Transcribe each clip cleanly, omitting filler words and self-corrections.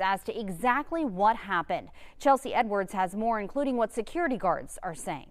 as to exactly what happened. Chelsea Edwards has more, including what security guards are saying.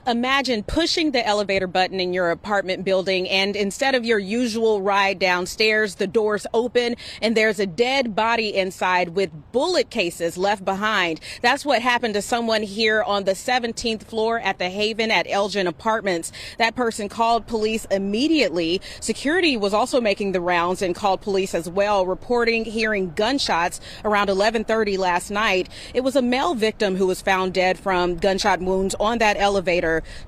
Imagine pushing the elevator button in your apartment building, and instead of your usual ride downstairs, the doors open and there's a dead body inside with bullet cases left behind. That's what happened to someone here on the 17th floor at the Haven at Elgin Apartments. That person called police immediately. Security was also making the rounds and called police as well, reporting hearing gunshots around 11:30 last night. It was a male victim who was found dead from gunshot wounds on that elevator.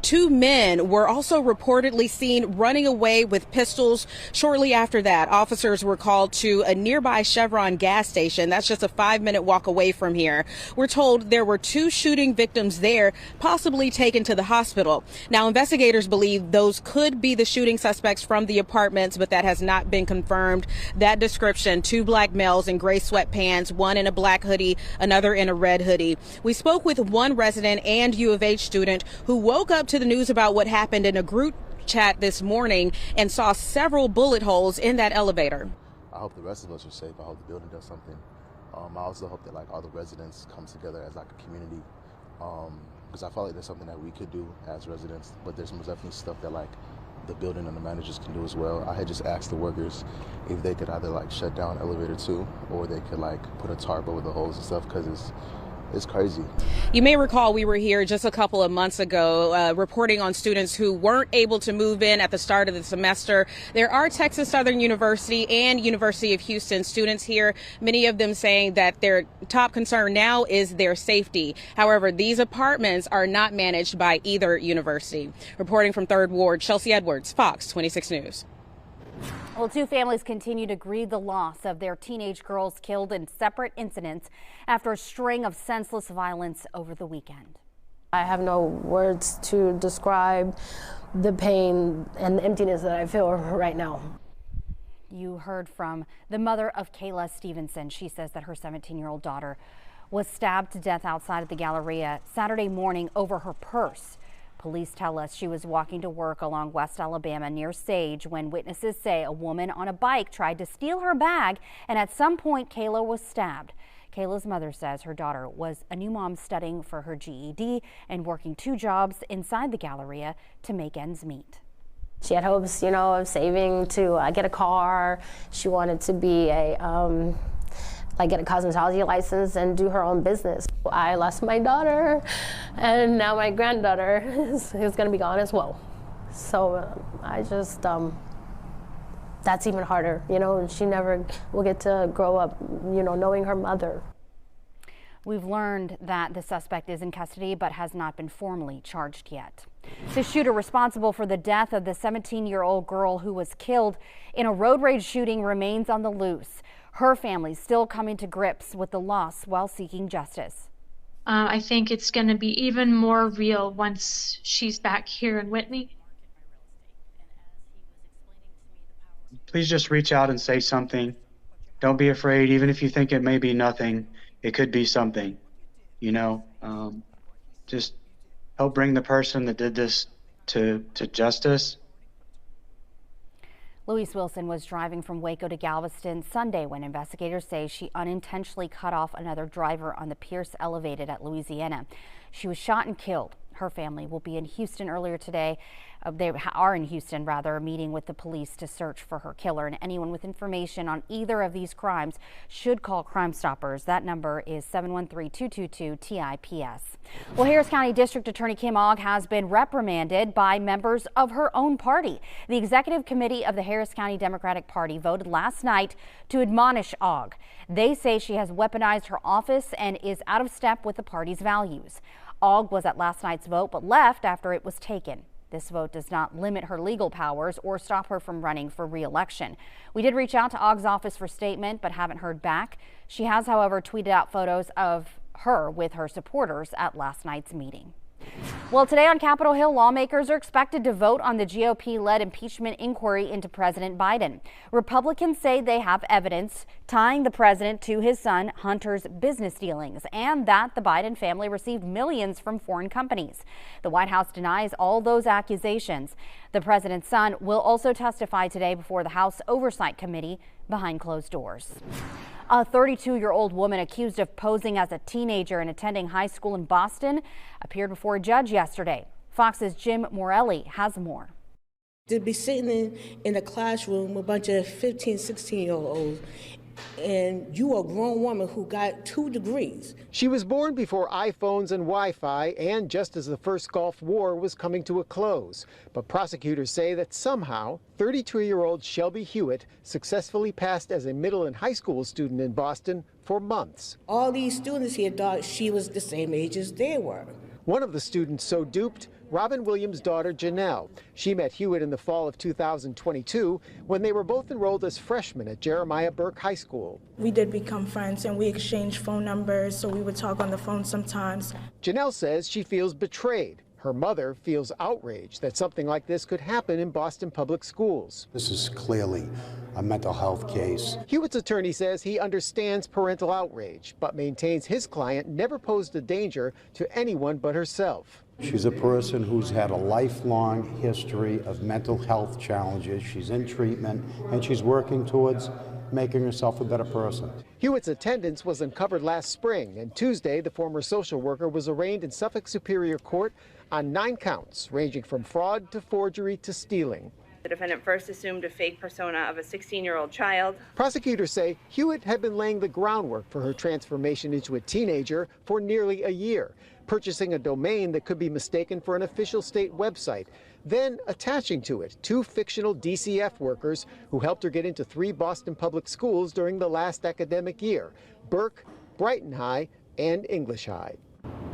Two men were also reportedly seen running away with pistols. Shortly after that, officers were called to a nearby Chevron gas station. That's just a 5-minute walk away from here. We're told there were 2 shooting victims there, possibly taken to the hospital. Now, investigators believe those could be the shooting suspects from the apartments, but that has not been confirmed. That description: 2 black males in gray sweatpants, one in a black hoodie, another in a red hoodie. We spoke with one resident and U of H student who woke up to the news about what happened in a group chat this morning and saw several bullet holes in that elevator. I hope the rest of us are safe. I hope the building does something. I also hope that all the residents come together as a community, because I feel like there's something that we could do as residents, but there's most definitely stuff that the building and the managers can do as well. I had just asked the workers if they could either shut down elevator 2 or they could put a tarp over the holes and stuff, because it's crazy. You may recall we were here just a couple of months ago reporting on students who weren't able to move in at the start of the semester. There are Texas Southern University and University of Houston students here, many of them saying that their top concern now is their safety. However, these apartments are not managed by either university. Reporting from 3rd Ward, Chelsea Edwards, Fox 26 News. Well, 2 families continue to grieve the loss of their teenage girls killed in separate incidents after a string of senseless violence over the weekend. I have no words to describe the pain and the emptiness that I feel right now. You heard from the mother of Kayla Stevenson. She says that her 17-year-old daughter was stabbed to death outside of the Galleria Saturday morning over her purse. Police tell us she was walking to work along West Alabama near Sage when witnesses say a woman on a bike tried to steal her bag, and at some point Kayla was stabbed. Kayla's mother says her daughter was a new mom studying for her GED and working 2 jobs inside the Galleria to make ends meet. She had hopes, of saving to get a car. She wanted to be get a cosmetology license and do her own business. I lost my daughter, and now my granddaughter is going to be gone as well. So I just, that's even harder, she never will get to grow up, knowing her mother. We've learned that the suspect is in custody but has not been formally charged yet. The shooter responsible for the death of the 17-year-old girl who was killed in a road rage shooting remains on the loose. Her family still coming to grips with the loss while seeking justice. I think it's going to be even more real once she's back here in Whitney. Please just reach out and say something. Don't be afraid, even if you think it may be nothing, it could be something, just help bring the person that did this to justice. Louise Wilson was driving from Waco to Galveston Sunday when investigators say she unintentionally cut off another driver on the Pierce Elevated at Louisiana. She was shot and killed. Her family will be in Houston earlier today. They are in Houston, rather, meeting with the police to search for her killer. And anyone with information on either of these crimes should call Crime Stoppers. That number is 713-222-TIPS. Well, Harris County District Attorney Kim Ogg has been reprimanded by members of her own party. The executive committee of the Harris County Democratic Party voted last night to admonish Ogg. They say she has weaponized her office and is out of step with the party's values. Ogg was at last night's vote but left after it was taken. This vote does not limit her legal powers or stop her from running for re-election. We did reach out to Ogg's office for statement but haven't heard back. She has, however, tweeted out photos of her with her supporters at last night's meeting. Well, today on Capitol Hill, lawmakers are expected to vote on the GOP-led impeachment inquiry into President Biden. Republicans say they have evidence tying the president to his son Hunter's business dealings and that the Biden family received millions from foreign companies. The White House denies all those accusations. The president's son will also testify today before the House Oversight Committee behind closed doors. A 32-year-old woman accused of posing as a teenager and attending high school in Boston appeared before a judge yesterday. Fox's Jim Morelli has more. To be sitting in a classroom with a bunch of 15, 16-year-olds, and you a grown woman who got 2 degrees. She was born before iPhones and Wi-Fi and just as the first Gulf War was coming to a close. But prosecutors say that somehow 32-year-old Shelby Hewitt successfully passed as a middle and high school student in Boston for months. All these students here thought she was the same age as they were. One of the students so duped, Robin Williams' daughter, Janelle. She met Hewitt in the fall of 2022 when they were both enrolled as freshmen at Jeremiah Burke High School. We did become friends and we exchanged phone numbers, so we would talk on the phone sometimes. Janelle says she feels betrayed. Her mother feels outraged that something like this could happen in Boston public schools. This is clearly a mental health case. Hewitt's attorney says he understands parental outrage, but maintains his client never posed a danger to anyone but herself. She's a person who's had a lifelong history of mental health challenges. She's in treatment and she's working towards making herself a better person. Hewitt's attendance was uncovered last spring, and Tuesday the former social worker was arraigned in Suffolk Superior Court on 9 counts, ranging from fraud to forgery to stealing. The defendant first assumed a fake persona of a 16-year-old child. Prosecutors say Hewitt had been laying the groundwork for her transformation into a teenager for nearly a year, purchasing a domain that could be mistaken for an official state website, then attaching to it 2 fictional DCF workers who helped her get into 3 Boston public schools during the last academic year: Burke, Brighton High, and English High.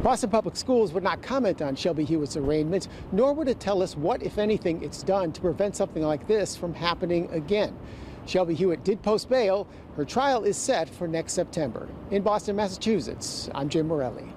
Boston Public Schools would not comment on Shelby Hewitt's arraignment, nor would it tell us what, if anything, it's done to prevent something like this from happening again. Shelby Hewitt did post bail. Her trial is set for next September. In Boston, Massachusetts, I'm Jim Morelli.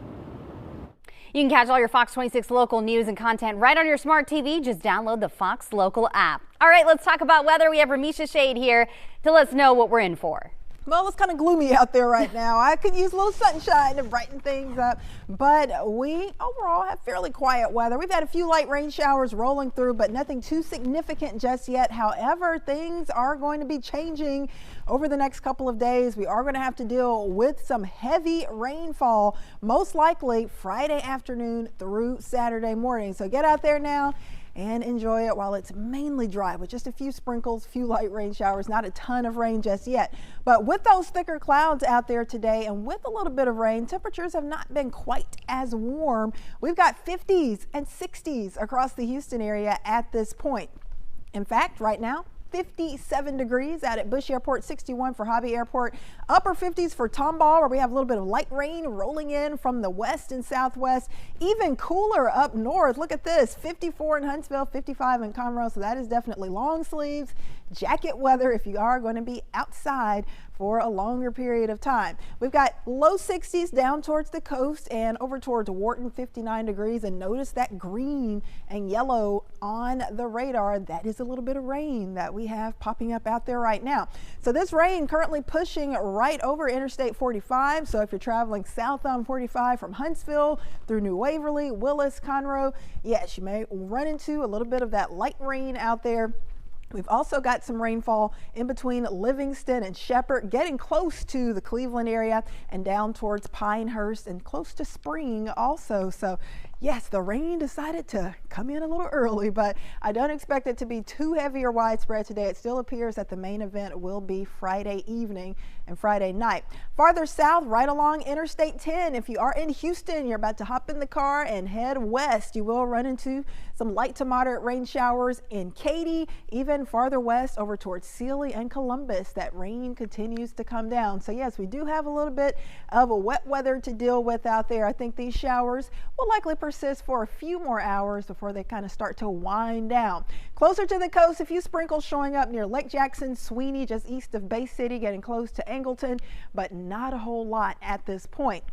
You can catch all your Fox 26 local news and content right on your smart TV. Just download the Fox Local app. All right, let's talk about weather. We have Ramisha Shade here to let us know what we're in for. Well, it's kind of gloomy out there right now. I could use a little sunshine to brighten things up, but we overall have fairly quiet weather. We've had a few light rain showers rolling through, but nothing too significant just yet. However, things are going to be changing over the next couple of days. We are going to have to deal with some heavy rainfall, most likely Friday afternoon through Saturday morning. So get out there now and enjoy it while it's mainly dry with just a few sprinkles, few light rain showers, not a ton of rain just yet. But with those thicker clouds out there today and with a little bit of rain, temperatures have not been quite as warm. We've got 50s and 60s across the Houston area at this point. In fact, right now, 57 degrees out at Bush Airport, 61 for Hobby Airport, upper 50s for Tomball, where we have a little bit of light rain rolling in from the west and southwest. Even cooler up north. Look at this, 54 in Huntsville, 55 in Conroe. So that is definitely long sleeves, jacket weather if you are going to be outside for a longer period of time. We've got low 60s down towards the coast and over towards Wharton, 59 degrees. And notice that green and yellow on the radar. That is a little bit of rain that we have popping up out there right now. So this rain currently pushing right over Interstate 45. So if you're traveling south on 45 from Huntsville through New Waverly, Willis, Conroe, yes, you may run into a little bit of that light rain out there. We've also got some rainfall in between Livingston and Shepherd, getting close to the Cleveland area and down towards Pinehurst and close to Spring also. So yes, the rain decided to come in a little early, but I don't expect it to be too heavy or widespread today. It still appears that the main event will be Friday evening and Friday night. Farther south, right along Interstate 10, if you are in Houston, you're about to hop in the car and head west, you will run into some light to moderate rain showers in Katy, even farther west over towards Sealy and Columbus. That rain continues to come down. So yes, we do have a little bit of a wet weather to deal with out there. I think these showers will likely persist for a few more hours before they kind of start to wind down. Closer to the coast, a few sprinkles showing up near Lake Jackson, Sweeney, just east of Bay City, getting close to Angleton, but not a whole lot at this point.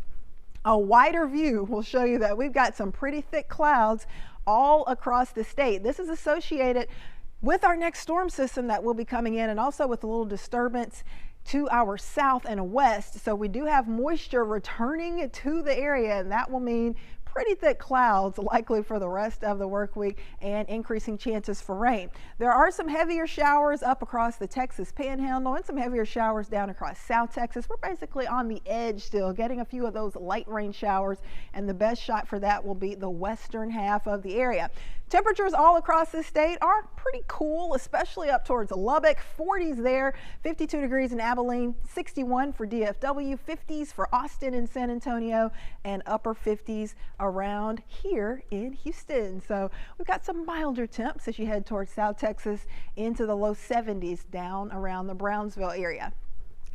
A wider view will show you that we've got some pretty thick clouds all across the state. This is associated with our next storm system that will be coming in, and also with a little disturbance to our south and west. So we do have moisture returning to the area, and that will mean pretty thick clouds likely for the rest of the work week and increasing chances for rain. There are some heavier showers up across the Texas Panhandle and some heavier showers down across South Texas. We're basically on the edge still, getting a few of those light rain showers, and the best shot for that will be the western half of the area. Temperatures all across the state are pretty cool, especially up towards Lubbock. 40s there, 52 degrees in Abilene, 61 for DFW, 50s for Austin and San Antonio, and upper 50s around here in Houston. So we've got some milder temps as you head towards South Texas into the low 70s down around the Brownsville area.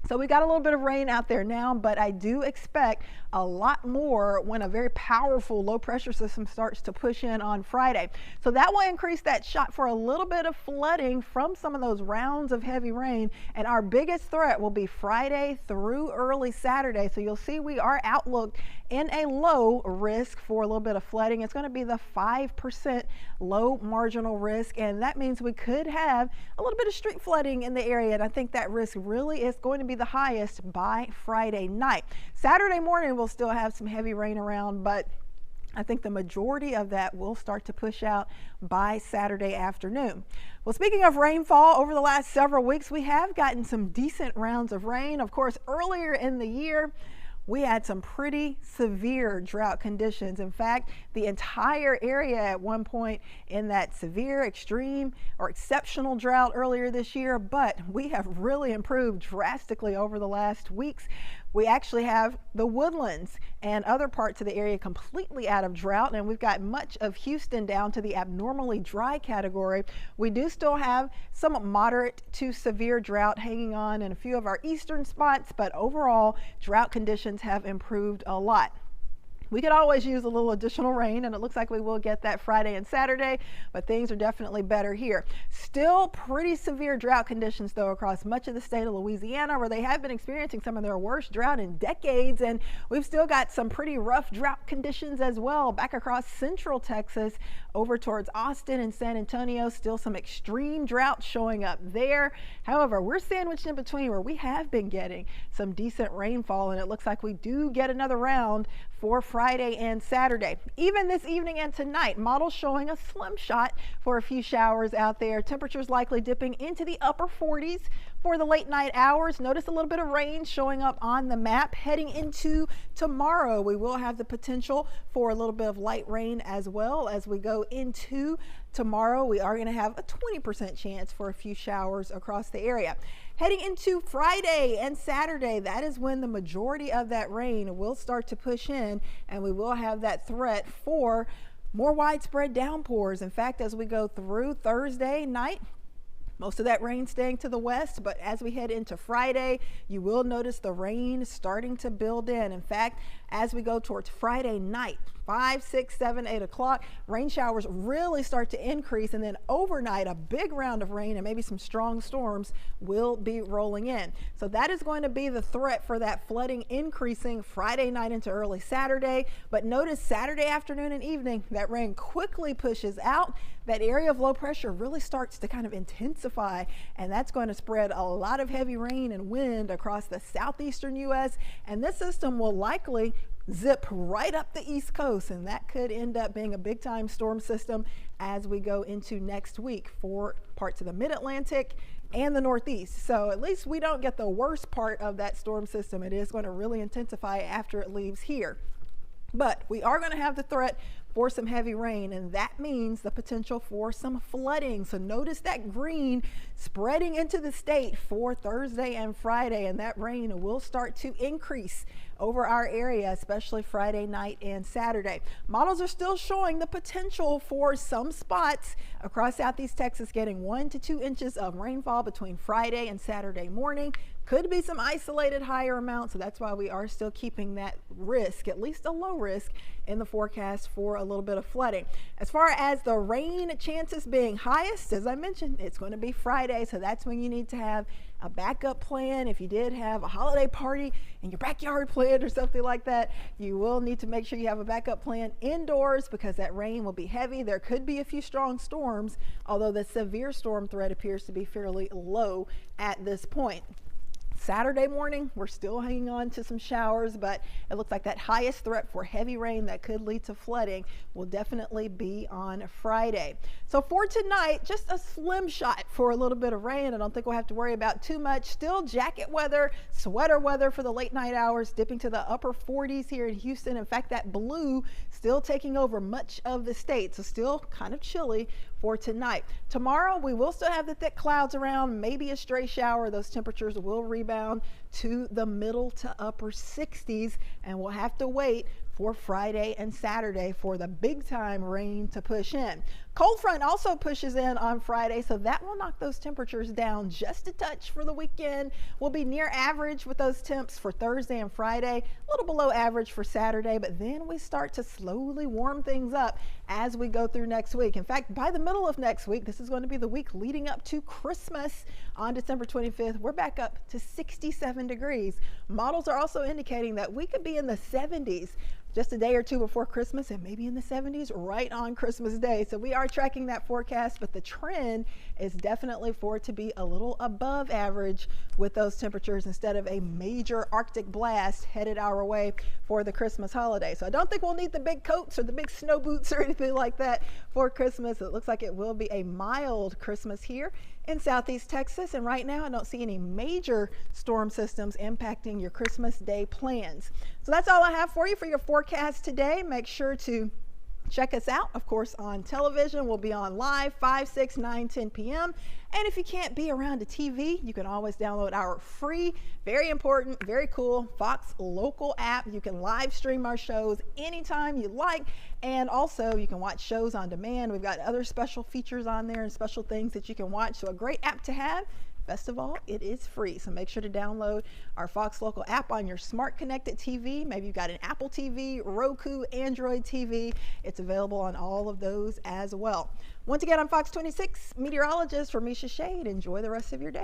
So we got a little bit of rain out there now, but I do expect a lot more when a very powerful low pressure system starts to push in on Friday. So that will increase that shot for a little bit of flooding from some of those rounds of heavy rain. And our biggest threat will be Friday through early Saturday. So you'll see we are outlooked in a low risk for a little bit of flooding. It's going to be the 5% low marginal risk, and that means we could have a little bit of street flooding in the area, and I think that risk really is going to be the highest by Friday night. Saturday morning we'll still have some heavy rain around, but I think the majority of that will start to push out by Saturday afternoon. Well, speaking of rainfall, over the last several weeks we have gotten some decent rounds of rain. Of course, earlier in the year we had some pretty severe drought conditions. In fact, the entire area at one point in that severe, extreme, or exceptional drought earlier this year, but we have really improved drastically over the last weeks. We actually have the woodlands and other parts of the area completely out of drought, and we've got much of Houston down to the abnormally dry category. We do still have some moderate to severe drought hanging on in a few of our eastern spots, but overall drought conditions have improved a lot. We could always use a little additional rain, and it looks like we will get that Friday and Saturday, but things are definitely better here. Still pretty severe drought conditions, though, across much of the state of Louisiana, where they have been experiencing some of their worst drought in decades, and we've still got some pretty rough drought conditions as well back across central Texas over towards Austin and San Antonio. Still some extreme drought showing up there. However, we're sandwiched in between where we have been getting some decent rainfall, and it looks like we do get another round for Friday and Saturday. Even this evening and tonight, models showing a slim shot for a few showers out there. Temperatures likely dipping into the upper 40s for the late night hours. Notice a little bit of rain showing up on the map. Heading into tomorrow, we will have the potential for a little bit of light rain as well. As we go into tomorrow, we are going to have a 20% chance for a few showers across the area. Heading into Friday and Saturday, that is when the majority of that rain will start to push in, and we will have that threat for more widespread downpours. In fact, as we go through Thursday night, most of that rain staying to the west, but as we head into Friday, you will notice the rain starting to build in. In fact, as we go towards Friday night, 5, 6, 7, 8 o'clock, rain showers really start to increase, and then overnight a big round of rain and maybe some strong storms will be rolling in. So that is going to be the threat for that flooding increasing Friday night into early Saturday. But notice Saturday afternoon and evening, that rain quickly pushes out. That area of low pressure really starts to kind of intensify, and that's going to spread a lot of heavy rain and wind across the southeastern U.S. And this system will likely zip right up the East Coast, and that could end up being a big time storm system as we go into next week for parts of the mid-Atlantic and the Northeast. So at least we don't get the worst part of that storm system. It is going to really intensify after it leaves here. But we are going to have the threat for some heavy rain, and that means the potential for some flooding. So notice that green spreading into the state for Thursday and Friday, and that rain will start to increase over our area, especially Friday night and Saturday. Models are still showing the potential for some spots across Southeast Texas getting 1 to 2 inches of rainfall between Friday and Saturday morning. Could be some isolated higher amounts, so that's why we are still keeping that risk, at least a low risk, in the forecast for a little bit of flooding. As far as the rain chances being highest, as I mentioned, it's going to be Friday, so that's when you need to have a backup plan. If you did have a holiday party in your backyard planned or something like that, you will need to make sure you have a backup plan indoors because that rain will be heavy. There could be a few strong storms, although the severe storm threat appears to be fairly low at this point. Saturday morning, we're still hanging on to some showers, but it looks like that highest threat for heavy rain that could lead to flooding will definitely be on Friday. So for tonight, just a slim shot for a little bit of rain. I don't think we'll have to worry about too much. Still jacket weather, sweater weather for the late night hours, dipping to the upper 40s here in Houston. In fact, that blue still taking over much of the state, so still kind of chilly for tonight. Tomorrow, we will still have the thick clouds around, maybe a stray shower. Those temperatures will rebound to the middle to upper 60s, and we'll have to wait for Friday and Saturday for the big time rain to push in. Cold front also pushes in on Friday, so that will knock those temperatures down just a touch for the weekend. We'll be near average with those temps for Thursday and Friday, a little below average for Saturday, but then we start to slowly warm things up as we go through next week. In fact, by the middle of next week, this is going to be the week leading up to Christmas on December 25th, we're back up to 67 degrees. Models are also indicating that we could be in the 70s just a day or two before Christmas, and maybe in the 70s right on Christmas Day. So we are tracking that forecast, but the trend is definitely for it to be a little above average with those temperatures instead of a major Arctic blast headed our way for the Christmas holiday. So I don't think we'll need the big coats or the big snow boots or anything like that for Christmas. It looks like it will be a mild Christmas here in Southeast Texas, and right now I don't see any major storm systems impacting your Christmas Day plans. So that's all I have for you for your forecast today. Make sure to check us out, of course, on television. We'll be on live 5, 6, 9, 10 p.m. And if you can't be around a TV, you can always download our free, very important, very cool Fox Local app. You can live stream our shows anytime you like. And also you can watch shows on demand. We've got other special features on there and special things that you can watch. So a great app to have. Best of all, it is free. So make sure to download our Fox Local app on your smart connected TV. Maybe you've got an Apple TV, Roku, Android TV. It's available on all of those as well. Once again, I'm Fox 26 meteorologist Ramisha Shade. Enjoy the rest of your day.